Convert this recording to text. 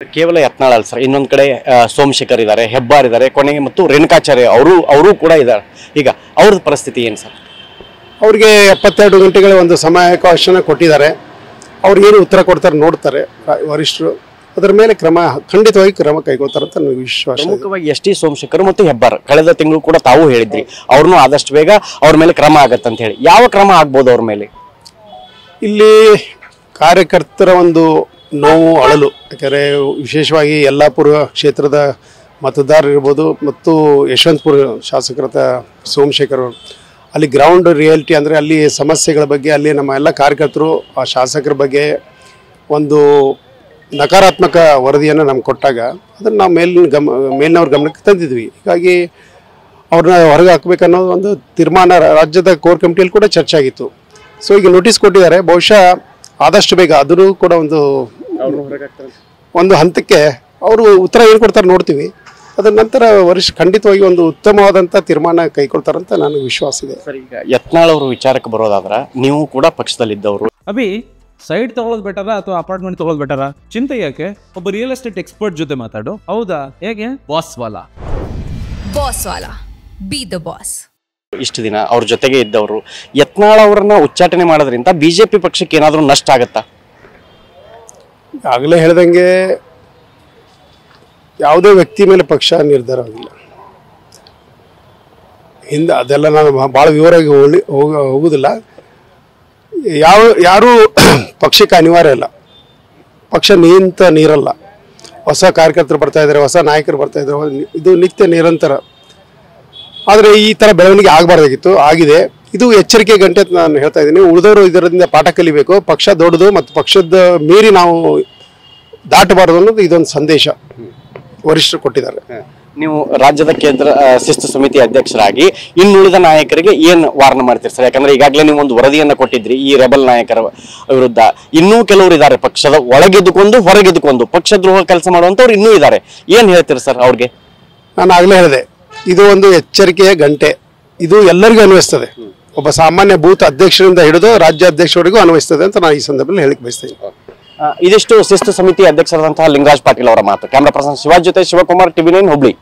ಕೇವಲ ಯತ್ನಾಳ್ ಅಲ್ಲ ಸರ್, ಇನ್ನೊಂದು ಕಡೆ ಸೋಮಶೇಖರ್ ಇದ್ದಾರೆ, ಹೆಬ್ಬಾರ್ ಇದ್ದಾರೆ, ಕೊನೆಗೆ ಮತ್ತು ರೇಣುಕಾಚಾರ್ಯ ಅವರು ಕೂಡ ಇದ್ದಾರೆ. ಈಗ ಅವ್ರದ್ದು ಪರಿಸ್ಥಿತಿ ಏನು ಸರ್? ಅವ್ರಿಗೆ 72 ಗಂಟೆಗಳ ಒಂದು ಸಮಯಾವಕಾಶನ ಕೊಟ್ಟಿದ್ದಾರೆ. ಅವ್ರು ಏನು ಉತ್ತರ ಕೊಡ್ತಾರೆ ನೋಡ್ತಾರೆ ವರಿಷ್ಠರು. ಅದರ ಮೇಲೆ ಖಂಡಿತವಾಗಿ ಕ್ರಮ ಕೈಗೊಳ್ತಾರೆ ಅಂತ ನನಗೆ ವಿಶ್ವಾಸ. ಪ್ರಮುಖವಾಗಿ ಎಸ್ ಟಿ ಸೋಮಶೇಖರ್ ಮತ್ತು ಹೆಬ್ಬಾರ್ ಕಳೆದ ತಿಂಗಳು ಕೂಡ ತಾವು ಹೇಳಿದ್ರಿ ಅವ್ರನ್ನೂ ಆದಷ್ಟು ಬೇಗ ಅವ್ರ ಮೇಲೆ ಕ್ರಮ ಆಗತ್ತಂತ ಹೇಳಿ. ಯಾವ ಕ್ರಮ ಆಗ್ಬೋದು ಅವ್ರ ಮೇಲೆ? ಇಲ್ಲಿ ಕಾರ್ಯಕರ್ತರ ಒಂದು ನೋವು ಅಳಲು, ಯಾಕಂದರೆ ವಿಶೇಷವಾಗಿ ಯಲ್ಲಾಪುರ ಕ್ಷೇತ್ರದ ಮತದಾರರು ಇರ್ಬೋದು ಮತ್ತು ಯಶವಂತಪುರ ಶಾಸಕರಾದ ಸೋಮಶೇಖರ್ ಅವರು ಅಲ್ಲಿ ಗ್ರೌಂಡ್ ರಿಯಾಲಿಟಿ ಅಂದರೆ ಅಲ್ಲಿ ಸಮಸ್ಯೆಗಳ ಬಗ್ಗೆ ಅಲ್ಲಿ ನಮ್ಮ ಎಲ್ಲ ಕಾರ್ಯಕರ್ತರು ಆ ಶಾಸಕರ ಬಗ್ಗೆ ಒಂದು ನಕಾರಾತ್ಮಕ ವರದಿಯನ್ನು ನಮ್ಗೆ ಕೊಟ್ಟಾಗ ಅದನ್ನು ನಾವು ಮೇಲಿನವ್ರ ಗಮನಕ್ಕೆ ತಂದಿದ್ವಿ. ಹೀಗಾಗಿ ಅವ್ರನ್ನ ಹೊರಗೆ ಹಾಕಬೇಕನ್ನೋ ಒಂದು ತೀರ್ಮಾನ ರಾಜ್ಯದ ಕೋರ್ ಕಮಿಟಿಯಲ್ಲಿ ಕೂಡ ಚರ್ಚೆ ಆಗಿತ್ತು. ಸೊ ಈಗ ನೋಟಿಸ್ ಕೊಟ್ಟಿದ್ದಾರೆ. ಬಹುಶಃ ಆದಷ್ಟು ಬೇಗ ಅದನ್ನು ಕೂಡ ಒಂದು ಹಂತಕ್ಕೆ ಅವರು ಉತ್ತರ ಏನು ಕೊಡ್ತಾರೆ ನೋಡ್ತೀವಿ. ಅದರ ನಂತರ ಖಂಡಿತವಾಗಿ ಒಂದು ಉತ್ತಮವಾದಂಥ ತೀರ್ಮಾನ ಕೈಗೊಳ್ತಾರಂತ ನನಗೆ ವಿಶ್ವಾಸ ಇದೆ. ಸರ್, ಈಗ ಯತ್ನಾಳ್ ಅವರು ವಿಚಾರಕ್ಕೆ ಬರೋದಾದ್ರೆ ನೀವು ಕೂಡ ಪಕ್ಷದಲ್ಲಿದ್ದವರು. ಅಭಿ ಸೈಡ್ ತಗೊಳ್ಳೋದು ಬೆಟರ ಅಥವಾ ಅಪಾರ್ಟ್ಮೆಂಟ್ ತಗೊಳ್ಳೋದು ಬೆಟರ? ಚಿಂತೆ ಯಾಕೆ, ಒಬ್ಬ ರಿಯಲ್ ಎಸ್ಟೇಟ್ ಎಕ್ಸ್ಪರ್ಟ್ ಜೊತೆ ಮಾತಾಡು. ಹೌದಾ? ಹೇಗೆ? Boss Vala B the boss. ಇಷ್ಟು ದಿನ ಅವ್ರ ಜೊತೆಗೆ ಇದ್ದವರು ಯತ್ನಾಳ್ ಅವರನ್ನ ಉಚ್ಚಾಟನೆ ಮಾಡೋದ್ರಿಂದ ಬಿಜೆಪಿ ಪಕ್ಷಕ್ಕೆ ಏನಾದರೂ ನಷ್ಟ ಆಗತ್ತಾ? ಆಗಲೇ ಹೇಳ್ದಂಗೆ ಯಾವುದೇ ವ್ಯಕ್ತಿ ಮೇಲೆ ಪಕ್ಷ ನಿರ್ಧಾರ ಆಗಿಲ್ಲ. ಹಿಂದೆ ಅದೆಲ್ಲ ನಾನು ಭಾಳ ವಿವರವಾಗಿ ಹೋಗುವುದಿಲ್ಲ. ಯಾರೂ ಪಕ್ಷಕ್ಕೆ ಅನಿವಾರ್ಯ ಇಲ್ಲ. ಪಕ್ಷ ನಿಂತ ನೀರಲ್ಲ. ಹೊಸ ಕಾರ್ಯಕರ್ತರು ಬರ್ತಾ ಇದ್ದಾರೆ, ಹೊಸ ನಾಯಕರು ಬರ್ತಾ ಇದ್ದಾರೆ. ಇದು ನಿತ್ಯ ನಿರಂತರ. ಆದರೆ ಈ ಥರ ಬೆಳವಣಿಗೆ ಆಗಬಾರ್ದಾಗಿತ್ತು, ಆಗಿದೆ. ಇದು ಎಚ್ಚರಿಕೆ ಗಂಟೆ ಅಂತ ನಾನು ಹೇಳ್ತಾ ಇದ್ದೀನಿ. ಉಳಿದವರು ಇದರಿಂದ ಪಾಠ ಕಲಿಬೇಕು. ಪಕ್ಷ ದೊಡ್ಡದು ಮತ್ತು ಪಕ್ಷದ ಮೀರಿ ನಾವು ದಾಟಬಾರದು ಅನ್ನೋದು ಇದೊಂದು ಸಂದೇಶ ವರಿಷ್ಠರು ಕೊಟ್ಟಿದ್ದಾರೆ. ನೀವು ರಾಜ್ಯದ ಕೇಂದ್ರ ಶಿಸ್ತು ಸಮಿತಿ ಅಧ್ಯಕ್ಷರಾಗಿ ಇನ್ನುಳಿದ ನಾಯಕರಿಗೆ ಏನು ವಾರ್ನ್ ಮಾಡ್ತೀರಿ ಸರ್? ಯಾಕಂದ್ರೆ ಈಗಾಗಲೇ ನೀವು ಒಂದು ವರದಿಯನ್ನ ಕೊಟ್ಟಿದ್ರಿ ಈ ರೆಬಲ್ ನಾಯಕರ ವಿರುದ್ಧ. ಇನ್ನೂ ಕೆಲವರು ಇದ್ದಾರೆ, ಪಕ್ಷದ ಒಳಗೆದ್ದುಕೊಂಡು ಹೊರಗೆದ್ದುಕೊಂಡು ಪಕ್ಷದ್ರೋಹ ಕೆಲಸ ಮಾಡುವಂತವ್ರು ಇನ್ನೂ ಇದ್ದಾರೆ. ಏನು ಹೇಳ್ತೀರಿ ಸರ್ ಅವ್ರಿಗೆ? ನಾನು ಆಗಲೇ ಹೇಳಿದೆ, ಇದು ಒಂದು ಎಚ್ಚರಿಕೆಯ ಗಂಟೆ. ಇದು ಎಲ್ಲರಿಗೂ ಅನ್ವಯಿಸ್ತದೆ. ಒಬ್ಬ ಸಾಮಾನ್ಯ ಬೂತ್ ಅಧ್ಯಕ್ಷರಿಂದ ಹಿಡಿದು ರಾಜ್ಯಾಧ್ಯಕ್ಷರಿಗೂ ಅನ್ವಯಿಸ್ತದೆ ಅಂತ ನಾನು ಈ ಸಂದರ್ಭದಲ್ಲಿ ಹೇಳಿಕ್ ಬಯಸ್ತೇನೆ. ಇದಿಷ್ಟು ಶಿಸ್ತು ಸಮಿತಿ ಅಧ್ಯಕ್ಷರಾದಂತಹ ಲಿಂಗರಾಜ್ ಪಾಟೀಲ್ ಅವರ ಮಾತು. ಕ್ಯಾಮರಾ ಪರ್ಸನ್ ಶಿವಾಜ್ ಜೊತೆ ಶಿವಕುಮಾರ್, TV9 ಹುಬ್ಳಿ.